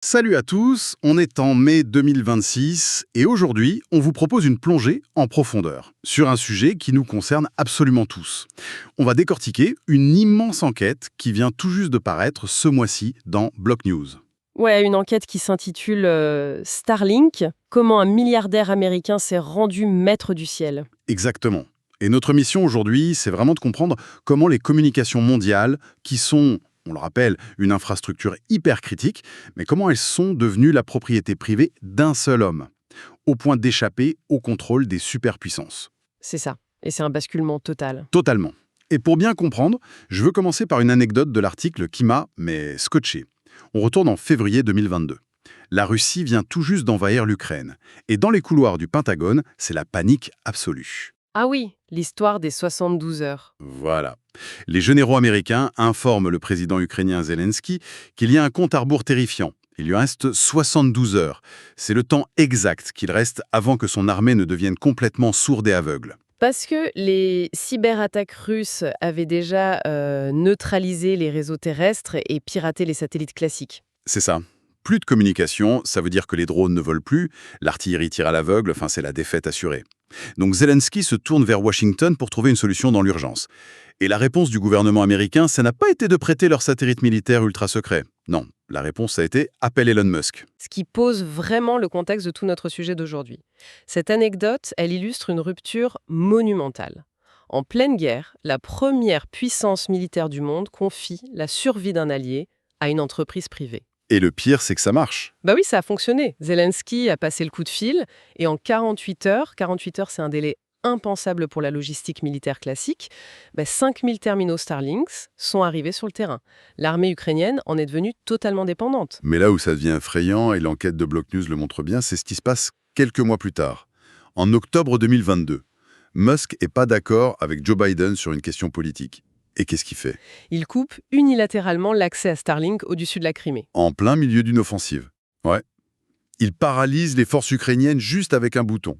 Salut à tous, on est en mai 2026 et aujourd'hui, on vous propose une plongée en profondeur sur un sujet qui nous concerne absolument tous. On va décortiquer une immense enquête qui vient tout juste de paraître ce mois-ci dans Block News. Ouais, une enquête qui s'intitule Starlink, comment un milliardaire américain s'est rendu maître du ciel. Exactement. Et notre mission aujourd'hui, c'est vraiment de comprendre comment les communications mondiales, qui sont, on le rappelle, une infrastructure hyper critique, mais comment elles sont devenues la propriété privée d'un seul homme, au point d'échapper au contrôle des superpuissances. C'est ça. Et c'est un basculement total. Totalement. Et pour bien comprendre, je veux commencer par une anecdote de l'article qui m'a, scotché. On retourne en février 2022. La Russie vient tout juste d'envahir l'Ukraine. Et dans les couloirs du Pentagone, c'est la panique absolue. Ah oui, l'histoire des 72 heures. Voilà. Les généraux américains informent le président ukrainien Zelensky qu'il y a un compte à rebours terrifiant. Il lui reste 72 heures. C'est le temps exact qu'il reste avant que son armée ne devienne complètement sourde et aveugle. Parce que les cyberattaques russes avaient déjà neutralisé les réseaux terrestres et piraté les satellites classiques. C'est ça. Plus de communication, ça veut dire que les drones ne volent plus, l'artillerie tire à l'aveugle, enfin c'est la défaite assurée. Donc Zelensky se tourne vers Washington pour trouver une solution dans l'urgence. Et la réponse du gouvernement américain, ça n'a pas été de prêter leur satellite militaire ultra secret. Non, la réponse a été « appel Elon Musk ». Ce qui pose vraiment le contexte de tout notre sujet d'aujourd'hui. Cette anecdote, elle illustre une rupture monumentale. En pleine guerre, la première puissance militaire du monde confie la survie d'un allié à une entreprise privée. Et le pire, c'est que ça marche. Bah oui, ça a fonctionné. Zelensky a passé le coup de fil et en 48 heures, c'est un délai impensable pour la logistique militaire classique, 5000 terminaux Starlinks sont arrivés sur le terrain. L'armée ukrainienne en est devenue totalement dépendante. Mais là où ça devient effrayant, et l'enquête de Block News le montre bien, c'est ce qui se passe quelques mois plus tard. En octobre 2022, Musk n'est pas d'accord avec Joe Biden sur une question politique. Et qu'est-ce qu'il fait? Il coupe unilatéralement l'accès à Starlink au-dessus de la Crimée. En plein milieu d'une offensive. Ouais. Il paralyse les forces ukrainiennes juste avec un bouton.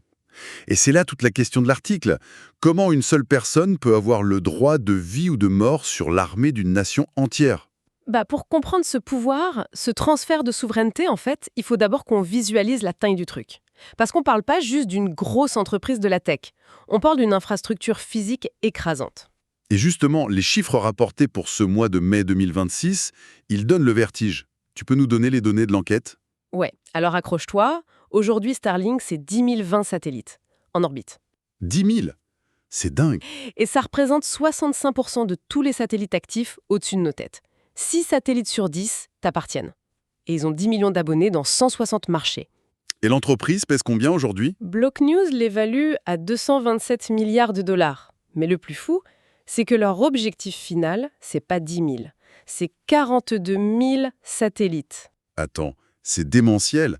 Et c'est là toute la question de l'article. Comment une seule personne peut avoir le droit de vie ou de mort sur l'armée d'une nation entière? Pour comprendre ce pouvoir, ce transfert de souveraineté, en fait, il faut d'abord qu'on visualise la taille du truc. Parce qu'on ne parle pas juste d'une grosse entreprise de la tech. On parle d'une infrastructure physique écrasante. Et justement, les chiffres rapportés pour ce mois de mai 2026, ils donnent le vertige. Tu peux nous donner les données de l'enquête? Ouais, alors accroche-toi. Aujourd'hui, Starlink, c'est 10 020 satellites en orbite. 10 000. C'est dingue. Et ça représente 65% de tous les satellites actifs au-dessus de nos têtes. 6 satellites sur 10 t'appartiennent. Et ils ont 10 millions d'abonnés dans 160 marchés. Et l'entreprise pèse combien aujourd'hui? Block News l'évalue à 227 milliards de dollars. Mais le plus fou, c'est que leur objectif final, c'est pas 10 000. C'est 42 000 satellites. Attends, c'est démentiel.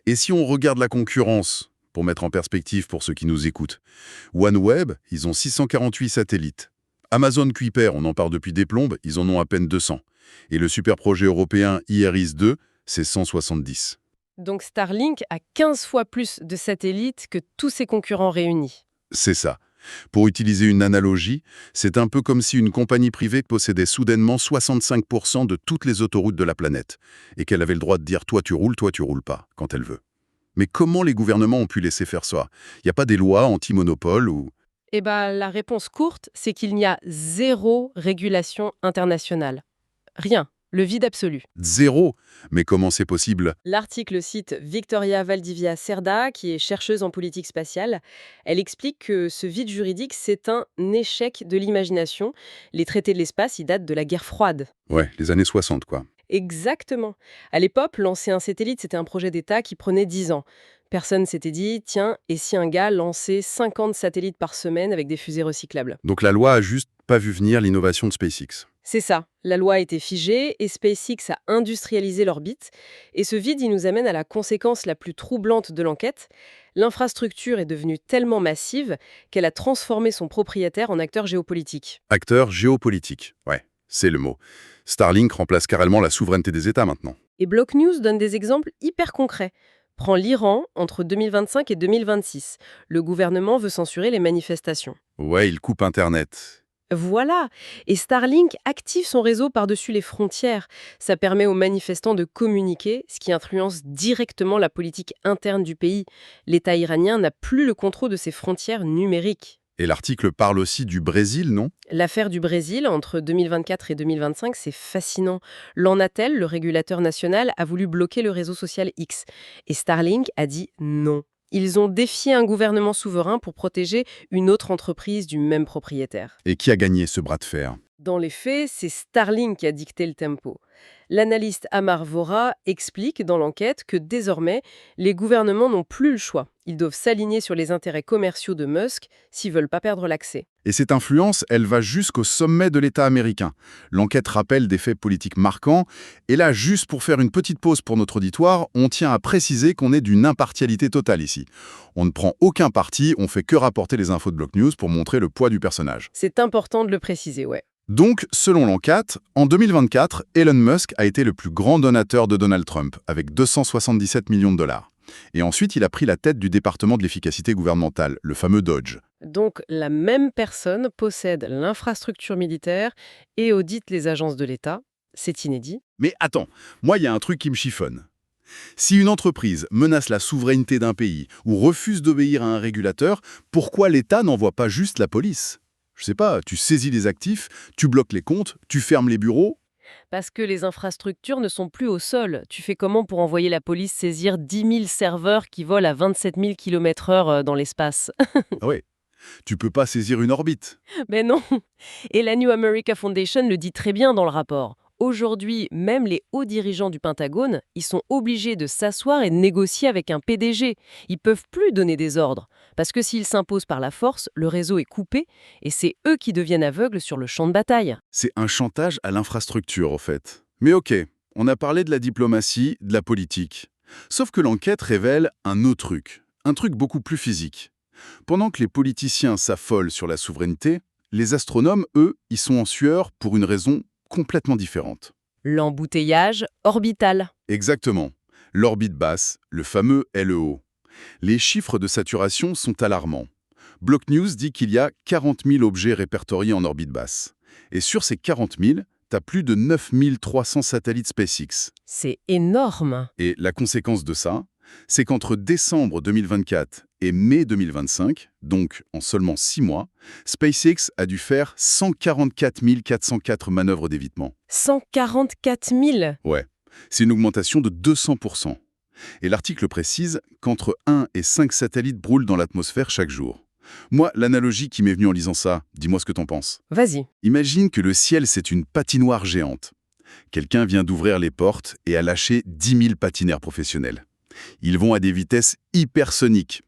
Et si on regarde la concurrence, pour mettre en perspective pour ceux qui nous écoutent, OneWeb, ils ont 648 satellites. Amazon Kuiper, on en parle depuis des plombes, ils en ont à peine 200. Et le super projet européen IRIS-2, c'est 170. Donc Starlink a 15 fois plus de satellites que tous ses concurrents réunis. C'est ça. Pour utiliser une analogie, c'est un peu comme si une compagnie privée possédait soudainement 65% de toutes les autoroutes de la planète et qu'elle avait le droit de dire « toi tu roules pas » quand elle veut. Mais comment les gouvernements ont pu laisser faire ça? Il n'y a pas des lois anti-monopole ou... La réponse courte, c'est qu'il n'y a zéro régulation internationale. Rien. Le vide absolu. Zéro. Mais comment c'est possible? L'article cite Victoria Valdivia Cerda, qui est chercheuse en politique spatiale. Elle explique que ce vide juridique, c'est un échec de l'imagination. Les traités de l'espace, ils datent de la guerre froide. Ouais, les années 60, quoi. Exactement. À l'époque, lancer un satellite, c'était un projet d'État qui prenait 10 ans. Personne s'était dit, tiens, et si un gars lançait 50 satellites par semaine avec des fusées recyclables? Donc la loi a juste pas vu venir l'innovation de SpaceX. C'est ça. La loi a été figée et SpaceX a industrialisé l'orbite. Et ce vide, il nous amène à la conséquence la plus troublante de l'enquête. L'infrastructure est devenue tellement massive qu'elle a transformé son propriétaire en acteur géopolitique. Acteur géopolitique, ouais, c'est le mot. Starlink remplace carrément la souveraineté des États maintenant. Et Block News donne des exemples hyper concrets. Prends l'Iran entre 2025 et 2026. Le gouvernement veut censurer les manifestations. Ouais, il coupe Internet. Voilà. Et Starlink active son réseau par-dessus les frontières. Ça permet aux manifestants de communiquer, ce qui influence directement la politique interne du pays. L'État iranien n'a plus le contrôle de ses frontières numériques. Et l'article parle aussi du Brésil, non? L'affaire du Brésil, entre 2024 et 2025, c'est fascinant. L'Anatel, le régulateur national, a voulu bloquer le réseau social X. Et Starlink a dit non. Ils ont défié un gouvernement souverain pour protéger une autre entreprise du même propriétaire. Et qui a gagné ce bras de fer? Dans les faits, c'est Starlink qui a dicté le tempo. L'analyste Amar Vora explique dans l'enquête que désormais, les gouvernements n'ont plus le choix. Ils doivent s'aligner sur les intérêts commerciaux de Musk s'ils veulent pas perdre l'accès. Et cette influence, elle va jusqu'au sommet de l'État américain. L'enquête rappelle des faits politiques marquants. Et là, juste pour faire une petite pause pour notre auditoire, on tient à préciser qu'on est d'une impartialité totale ici. On ne prend aucun parti, on fait que rapporter les infos de Block News pour montrer le poids du personnage. C'est important de le préciser, ouais. Donc, selon l'enquête, en 2024, Elon Musk a été le plus grand donateur de Donald Trump, avec 277 millions de dollars. Et ensuite, il a pris la tête du département de l'efficacité gouvernementale, le fameux DOGE. Donc, la même personne possède l'infrastructure militaire et audite les agences de l'État. C'est inédit. Mais attends, moi, il y a un truc qui me chiffonne. Si une entreprise menace la souveraineté d'un pays ou refuse d'obéir à un régulateur, pourquoi l'État n'envoie pas juste la police? Je sais pas, tu saisis les actifs, tu bloques les comptes, tu fermes les bureaux. Parce que les infrastructures ne sont plus au sol. Tu fais comment pour envoyer la police saisir 10 000 serveurs qui volent à 27 000 km/h dans l'espace? Ah ouais, tu peux pas saisir une orbite. Mais non. Et la New America Foundation le dit très bien dans le rapport. Aujourd'hui, même les hauts dirigeants du Pentagone, ils sont obligés de s'asseoir et de négocier avec un PDG. Ils peuvent plus donner des ordres. Parce que s'ils s'imposent par la force, le réseau est coupé et c'est eux qui deviennent aveugles sur le champ de bataille. C'est un chantage à l'infrastructure, au fait. Mais ok, on a parlé de la diplomatie, de la politique. Sauf que l'enquête révèle un truc beaucoup plus physique. Pendant que les politiciens s'affolent sur la souveraineté, les astronomes, eux, y sont en sueur pour une raison complètement différente. L'embouteillage orbital. Exactement. L'orbite basse, le fameux LEO. Les chiffres de saturation sont alarmants. Block News dit qu'il y a 40 000 objets répertoriés en orbite basse. Et sur ces 40 000, t'as plus de 9 300 satellites SpaceX. C'est énorme. Et la conséquence de ça, c'est qu'entre décembre 2024 et mai 2025, donc en seulement 6 mois, SpaceX a dû faire 144 404 manœuvres d'évitement. 144 000. Ouais, c'est une augmentation de 200%. Et l'article précise qu'entre 1 et 5 satellites brûlent dans l'atmosphère chaque jour. Moi, l'analogie qui m'est venue en lisant ça, dis-moi ce que t'en penses. Vas-y. Imagine que le ciel, c'est une patinoire géante. Quelqu'un vient d'ouvrir les portes et a lâché 10 000 patinaires professionnels. Ils vont à des vitesses hypersoniques.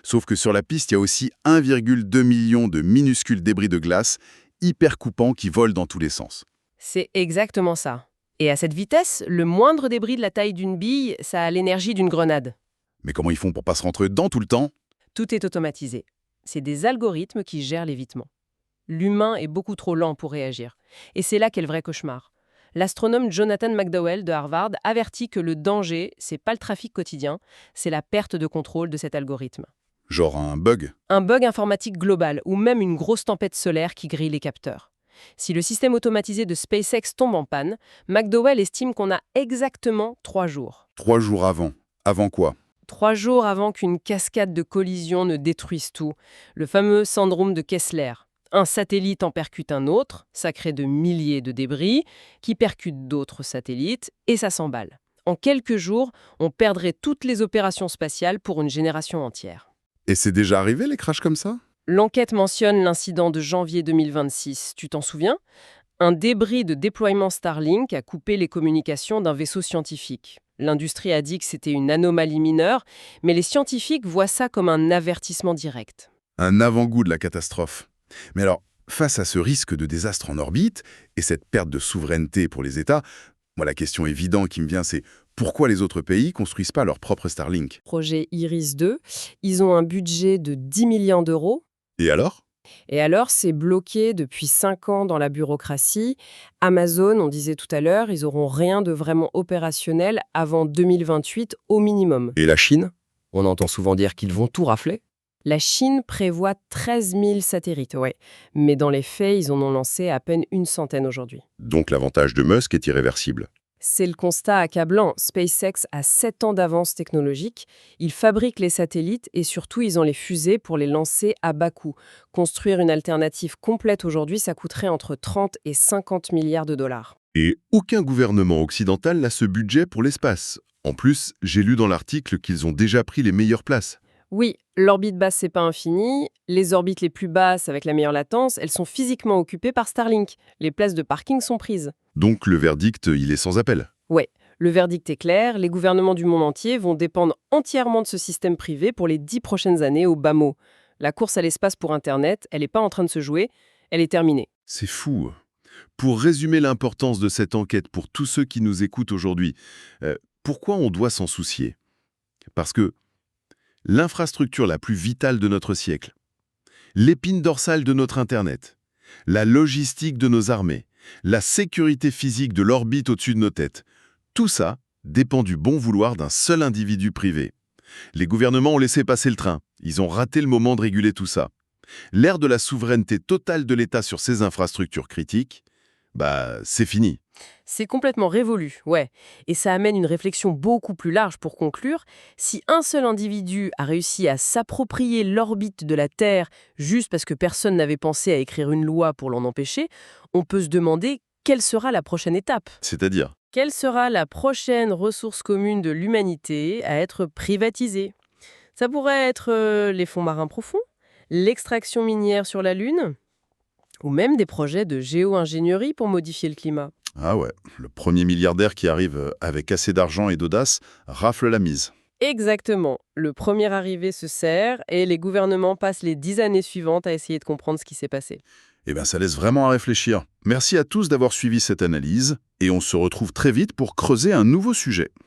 Sauf que sur la piste, il y a aussi 1,2 million de minuscules débris de glace hyper coupants qui volent dans tous les sens. C'est exactement ça. Et à cette vitesse, le moindre débris de la taille d'une bille, ça a l'énergie d'une grenade. Mais comment ils font pour pas se rentrer dedans tout le temps? Tout est automatisé. C'est des algorithmes qui gèrent l'évitement. L'humain est beaucoup trop lent pour réagir. Et c'est là qu'est le vrai cauchemar. L'astronome Jonathan McDowell de Harvard avertit que le danger, c'est pas le trafic quotidien, c'est la perte de contrôle de cet algorithme. Genre un bug? Un bug informatique global ou même une grosse tempête solaire qui grille les capteurs. Si le système automatisé de SpaceX tombe en panne, McDowell estime qu'on a exactement 3 jours. 3 jours avant. Avant quoi? 3 jours avant qu'une cascade de collisions ne détruise tout. Le fameux syndrome de Kessler. Un satellite en percute un autre, ça crée de milliers de débris, qui percutent d'autres satellites, et ça s'emballe. En quelques jours, on perdrait toutes les opérations spatiales pour une génération entière. Et c'est déjà arrivé les crashs comme ça? L'enquête mentionne l'incident de janvier 2026, tu t'en souviens? Un débris de déploiement Starlink a coupé les communications d'un vaisseau scientifique. L'industrie a dit que c'était une anomalie mineure, mais les scientifiques voient ça comme un avertissement direct. Un avant-goût de la catastrophe. Mais alors, face à ce risque de désastre en orbite et cette perte de souveraineté pour les États, moi la question évidente qui me vient c'est pourquoi les autres pays construisent pas leur propre Starlink? Projet Iris 2, ils ont un budget de 10 millions d'euros. Et alors? Et alors, c'est bloqué depuis 5 ans dans la bureaucratie. Amazon, on disait tout à l'heure, ils n'auront rien de vraiment opérationnel avant 2028 au minimum. Et la Chine? On entend souvent dire qu'ils vont tout rafler. La Chine prévoit 13 000 satellites, ouais. Mais dans les faits, ils en ont lancé à peine une centaine aujourd'hui. Donc l'avantage de Musk est irréversible. C'est le constat accablant. SpaceX a 7 ans d'avance technologique. Ils fabriquent les satellites et surtout, ils ont les fusées pour les lancer à bas coût. Construire une alternative complète aujourd'hui, ça coûterait entre 30 et 50 milliards de dollars. Et aucun gouvernement occidental n'a ce budget pour l'espace. En plus, j'ai lu dans l'article qu'ils ont déjà pris les meilleures places. Oui, l'orbite basse, c'est pas infini. Les orbites les plus basses, avec la meilleure latence, elles sont physiquement occupées par Starlink. Les places de parking sont prises. Donc le verdict, il est sans appel. Ouais, le verdict est clair, les gouvernements du monde entier vont dépendre entièrement de ce système privé pour les 10 prochaines années au bas mot. La course à l'espace pour Internet, elle n'est pas en train de se jouer, elle est terminée. C'est fou. Pour résumer l'importance de cette enquête pour tous ceux qui nous écoutent aujourd'hui, pourquoi on doit s'en soucier? Parce que l'infrastructure la plus vitale de notre siècle, l'épine dorsale de notre Internet, la logistique de nos armées, la sécurité physique de l'orbite au-dessus de nos têtes, tout ça dépend du bon vouloir d'un seul individu privé. Les gouvernements ont laissé passer le train, ils ont raté le moment de réguler tout ça. L'ère de la souveraineté totale de l'État sur ces infrastructures critiques, c'est fini. C'est complètement révolu, ouais. Et ça amène une réflexion beaucoup plus large pour conclure. Si un seul individu a réussi à s'approprier l'orbite de la Terre juste parce que personne n'avait pensé à écrire une loi pour l'en empêcher, on peut se demander quelle sera la prochaine étape. C'est-à-dire, Quelle sera la prochaine ressource commune de l'humanité à être privatisée? Ça pourrait être les fonds marins profonds, l'extraction minière sur la Lune, ou même des projets de géo-ingénierie pour modifier le climat. ah ouais, le premier milliardaire qui arrive avec assez d'argent et d'audace rafle la mise. Exactement. Le premier arrivé se sert et les gouvernements passent les 10 années suivantes à essayer de comprendre ce qui s'est passé. Ça laisse vraiment à réfléchir. Merci à tous d'avoir suivi cette analyse et on se retrouve très vite pour creuser un nouveau sujet.